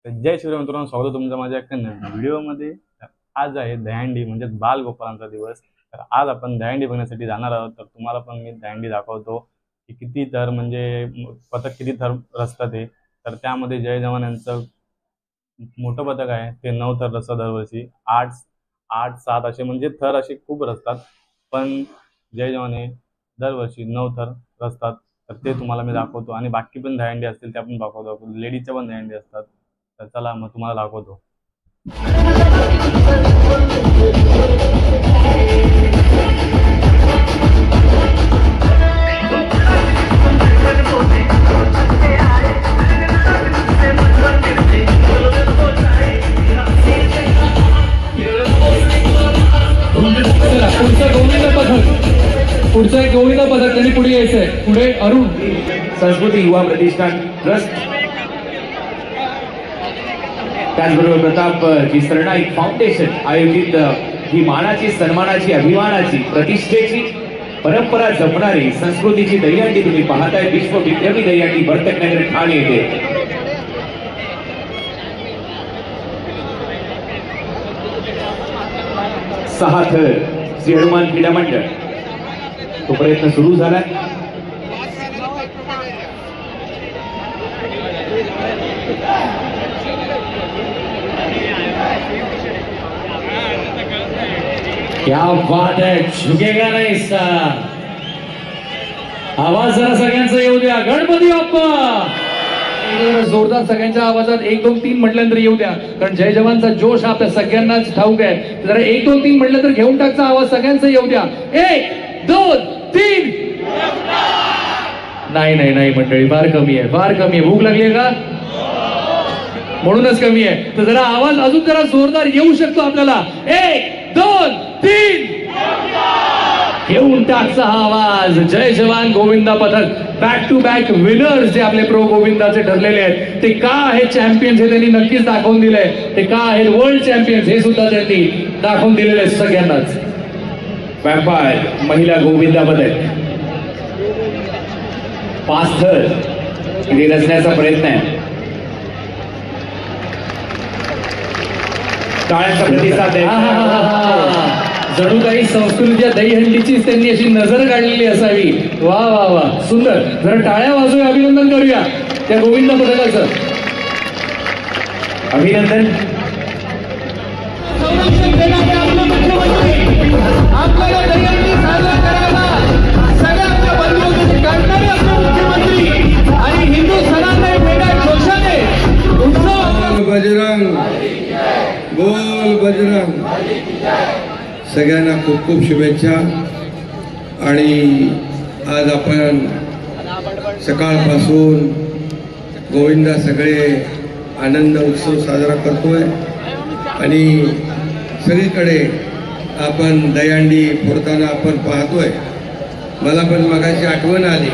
जय शिवराय मित्रांनो, स्वागत आहे तुमचं माझ्या एका नवीन व्हिडिओमध्ये. तर आज आहे दहीहंडी म्हणजे बालगोपालांचा दिवस. तर आज आपण दहीहंडी बघण्यासाठी जाणार आहोत. तर तुम्हाला पण मी दहीहंडी दाखवतो की किती थर म्हणजे पथक किती थर रचतात ते. तर त्यामध्ये जय जवान यांचं मोठं पथक आहे ते 9 थर रचतात दरवर्षी. 8 8 7 असे म्हणजे थर असे खूप रचतात, पण जय जवान हे दरवर्षी 9 थर रचतात. तर ते तुम्हाला मी दाखवतो आणि बाकी पण दहीहंडी असतील त्या पण दाखवतो. लेडीजच्या पण दहीहंडी असतात. तर चला मग तुम्हाला दाखवतो. पुढचं एक गोविंद पथक त्यांनी पुढे यायचंय. पुढे अरुण संस्कृती युवा प्रतिष्ठान ट्रस्ट, त्याचबरोबर प्रताप जी सरनाईक फाउंडेशन आयोजित ही मानाची, सन्मानाची, अभिमानाची, प्रतिष्ठेची परंपरा जपणारी संस्कृतीची दहीहंडी तुम्ही पाहताय. विश्वविक्रमी दहीहंडी बर्तकनगर ठाणे येथे 6 थर श्री हनुमान क्रीडा मंडळ. तो प्रयत्न सुरू झाला. क्या बात है, झुकेगा नहीं सर. आवाज जरा सगळ्यांचा येऊ द्या. गणपती बाप्पा जोरदार सगळ्यांच्या आवाजात 1 2 3 म्हटल्यानंतर येऊ द्या, कारण जय जवानचा जोश आपल्या सगळ्यांनाच ठाऊक आहे. जरा 1 2 3 म्हटलं तर घेऊन टाकचा आवाज सगळ्यांचा येऊ द्या. 1 2 3. नाही नाही नाही मंडळी, फार कमी आहे, फार कमी आहे. भूक लागली आहे का? म्हणूनच कमी आहे. तर जरा आवाज अजून जरा जोरदार येऊ शकतो आपल्याला. 1 2 3. घेऊन टाकचा हा आवाज. जय जवान गोविंदा पथक बॅक टू बॅक विनर्स जे आपले प्रो गोविंदाचे ठरलेले आहेत, ते का आहेत चॅम्पियन्स हे त्यांनी नक्कीच दाखवून दिलंय. ते का आहेत वर्ल्ड चॅम्पियन्स हे सुद्धा त्यांनी दाखवून दिलेले आहेत सगळ्यांनाच. व्यापार महिला गोविंदा पथक 5 थर इथे रचण्याचा प्रयत्न आहे. टाळ्यांचा प्रतिसाद आहे. जणू काही संस्कृतीच्या दहीहंडीचीच त्यांनी अशी नजर काढलेली असावी. वा वा वा, सुंदर. जरा टाळ्या वाजूया, अभिनंदन करूया त्या गोविंदा पथकाचं. अभिनंदन. आपल्याला दहीहंडी साजरा करायला सगळ्यांच्या बंधुत्वाचे करणारे आपले मुख्यमंत्री आणि हिंदू सणांना वेगळ्या जोशाने उत्सव. बजरंग बोल, बजरंग. सगळ्यांना खूप खूप शुभेच्छा. आणि आज आपण सकाळपासून गोविंदा सगळे आनंद उत्सव साजरा करतोय आणि सगळीकडे आपण दहीहंडी फोडताना आपण पाहतोय. मला पण मगाशी आठवण आली,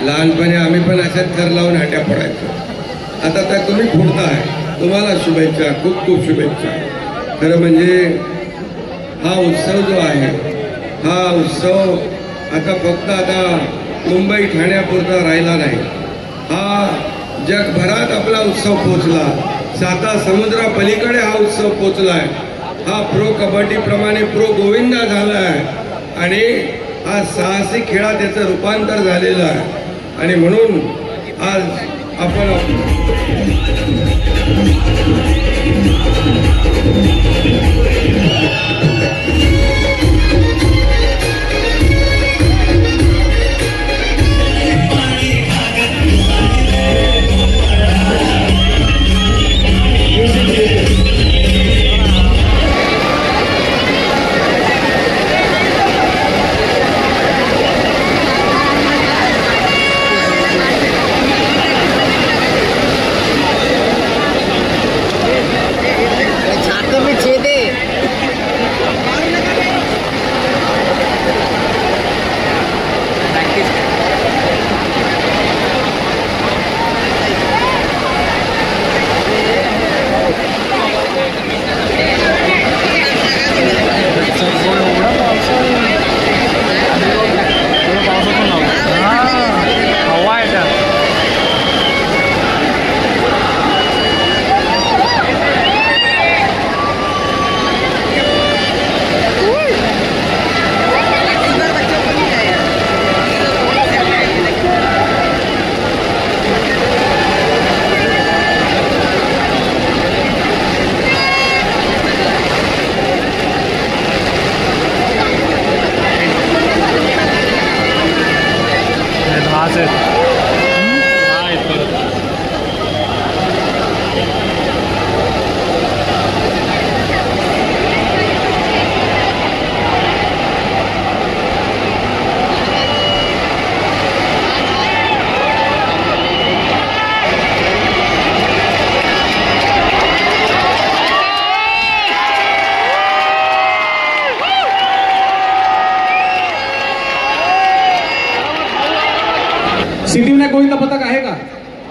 लहानपणी आम्ही पण अशाच थर लावून हट्या फोडायचो. आता त्या तुम्ही फोडताय, तुम्हाला शुभेच्छा, खूप खूप शुभेच्छा. खरं म्हणजे हा उत्सव जो आहे, हा उत्सव आता फक्त आता मुंबई ठाण्यापुरता राहिला नाही. हा जगभरात आपला उत्सव पोचला. 7 समुद्रापलीकडे हा उत्सव पोचलाय. हा प्रो कबड्डीप्रमाणे प्रो गोविंदा झाला आहे आणि हा साहसी खेळात त्याचं रूपांतर झालेलं आहे. आणि म्हणून आज आपण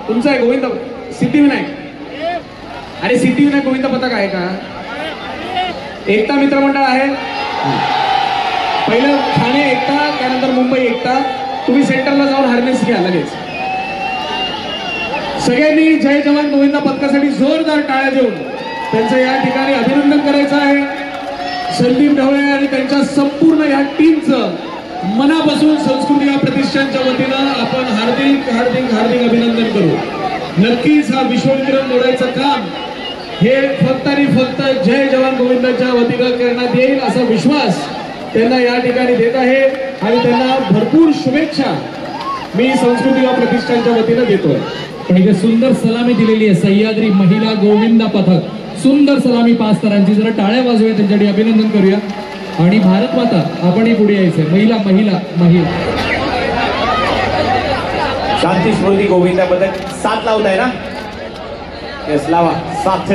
तुमचा आहे गोविंद सिद्धिविनायक. अरे सिद्धिविनायक गोविंद पथक आहे का? एकता मित्रमंडळ आहे. पहिलं ठाणे एकता, त्यानंतर मुंबई एकता. तुम्ही सेंटरला जाऊन हार्नेस घ्या लगेच. सगळ्यांनी जय जवान गोविंद पथकासाठी जोरदार टाळ्या देऊन त्यांचं या ठिकाणी अभिनंदन करायचं आहे. संदीप ढवळे आणि त्यांच्या संपूर्ण या टीमचं मनापासून संस्कृती प्रतिष्ठानच्या वतीनं आपण हार्दिक हार्दिक हार्दिक अभिनंदन करू. नक्कीच हा विश्वविक्रम मोडायचं काम हे फक्त आणि फक्त जय जवान गोविंदाच्या वतीनं करण्यात येईल असा विश्वास त्यांना या ठिकाणी देत आहे आणि त्यांना भरपूर शुभेच्छा मी संस्कृती प्रतिष्ठानच्या वतीनं देतोय. इथे सुंदर सलामी दिलेली आहे सह्याद्री महिला गोविंदा पथक. सुंदर सलामी 5 थरांची. जरा टाळ्या वाजवूया त्यांच्यासाठी, अभिनंदन करूया. आणि भारत माता आपणही पुढे यायचंय. महिला महिला महिला. शांती स्मृती गोविंदा पथक 7 लावताय ना? यस लावा 7.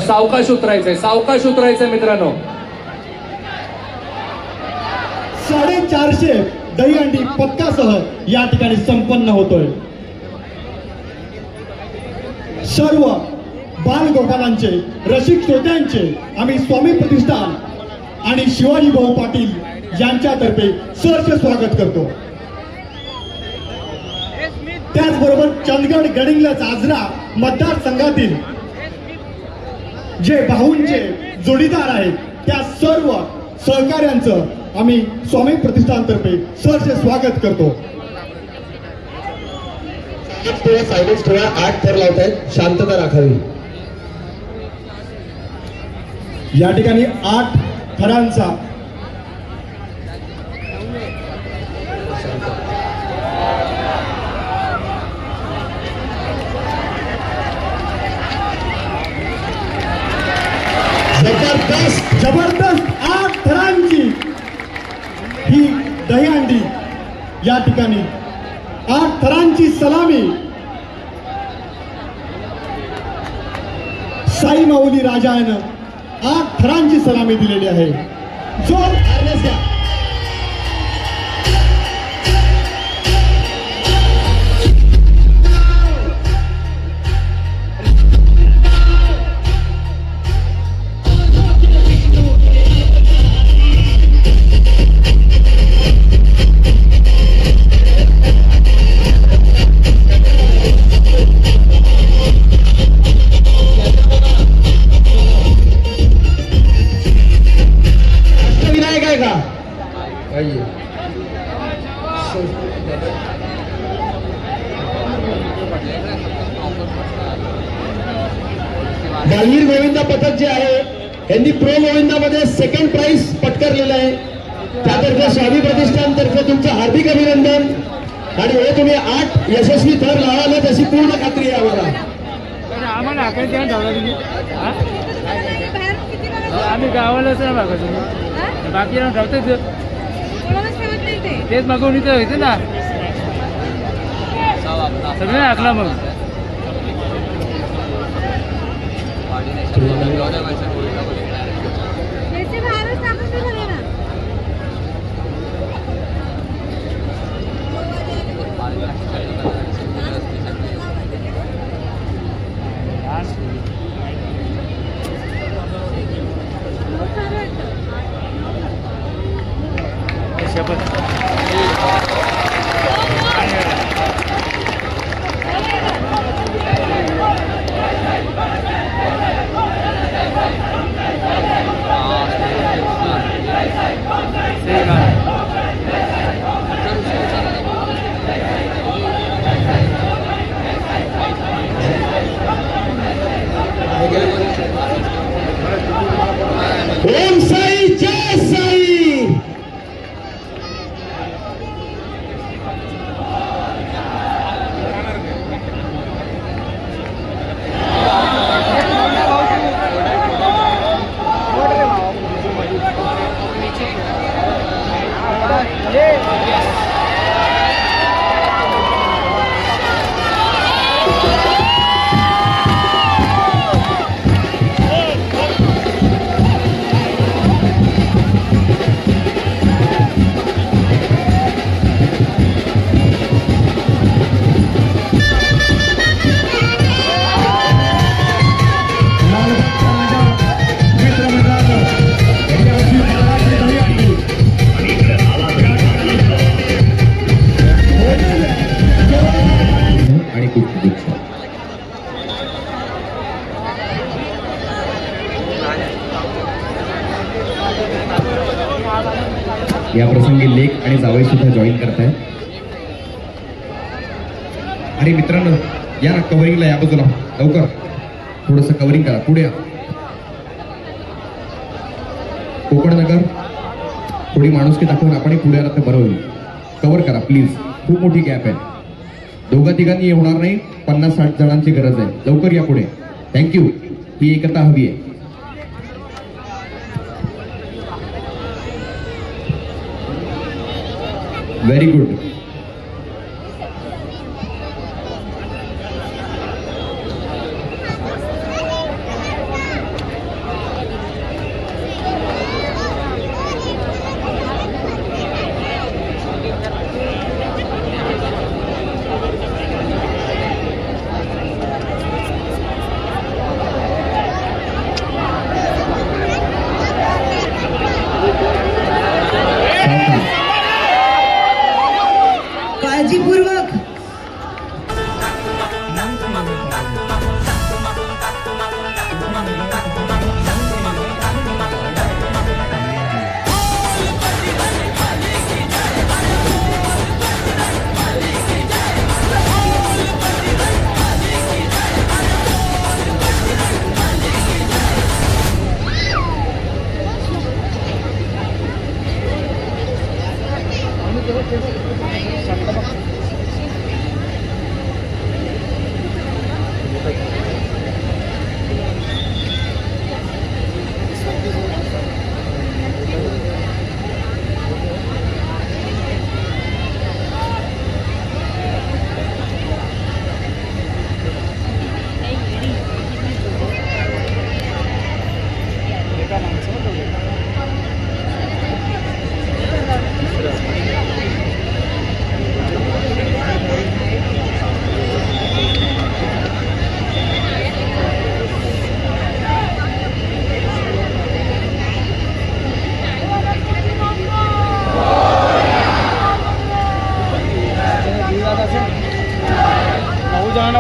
सावकाश उतरायचंय, सावकाश उतरायचंय मित्रांनो. 450 दहीहंडी पथकासह या ठिकाणी संपन्न होतोय. सर्व बालगोपालांचे रसिक श्रोत्यांचे आम्ही स्वामी प्रतिष्ठान आणि शिवाजी भाऊ पाटील यांच्यातर्फे सहर्ष स्वागत करतो. त्याचबरोबर चंदगड गडिंग्लज आजरा मतदारसंघातील जे भाऊंचे जोडीदार आहेत त्या सर्व सहकार्यांचं आम्ही स्वामी प्रतिष्ठानतर्फे सहर्ष स्वागत करतो. सायलेन्स ठेवा. 8 थर लावत आहेत, शांतता राखावी. या ठिकाणी 8 थरांचा जबरदस्त 8 थरांची ही दहीहंडी या ठिकाणी 8 थरांची सलामी साई माऊली राजा यानं 8 थरांची सलामी दिलेली आहे. जोर हार्नेस घ्या. बालवीर गोविंदा पथक जे आहे यांनी प्रो गोविंदामध्ये 2nd प्राइज पटकारलेलं आहे. त्यातर्फे स्वामी प्रतिष्ठानतर्फे तुमचं हार्दिक अभिनंदन. आणि हे तुम्ही 8 यशस्वी थर लावाल त्याची पूर्ण खात्री आहे आम्हाला. आम्ही गावालाच ना बघा बाकी ठेवतो तेच मागून इथं व्हायचं ना सगळे आखला मग. ओम साई जय साई. आणि खूप शुभेच्छा. या प्रसंगी लेक आणि जावई सुद्धा जॉईन करताय. अरे मित्रांनो या ना कव्हरिंगला, या बाजूला लवकर थोडस कव्हरिंग करा. पुढे या. कोकण नगर थोडी माणुसकी दाखवून आपण पुढे आला तर बरं होईल. कव्हर करा प्लीज, खूप मोठी गॅप आहे. दोघा तिघांनी होणार नाही, 50-60 जणांची गरज आहे. लवकर या पुढे. थँक्यू. ही एकता हवी आहे. Very good. काळजीपूर्वक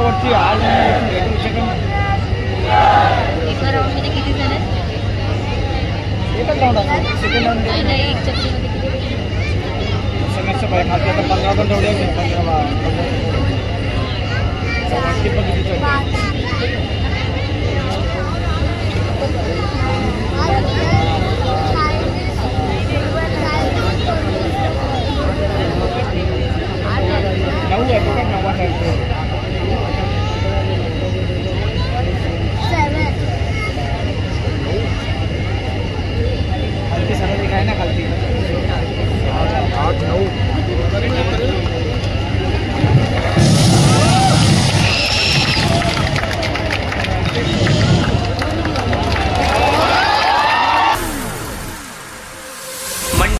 वरती आज एका राऊंडमध्ये किती झाले? एकच राऊंड असतो. सेकंड राऊंड नाही एक चक्रीमध्ये किती? समस्या पाहिजे खालती आता 15 पण तेवढे असेल. 15 पण किती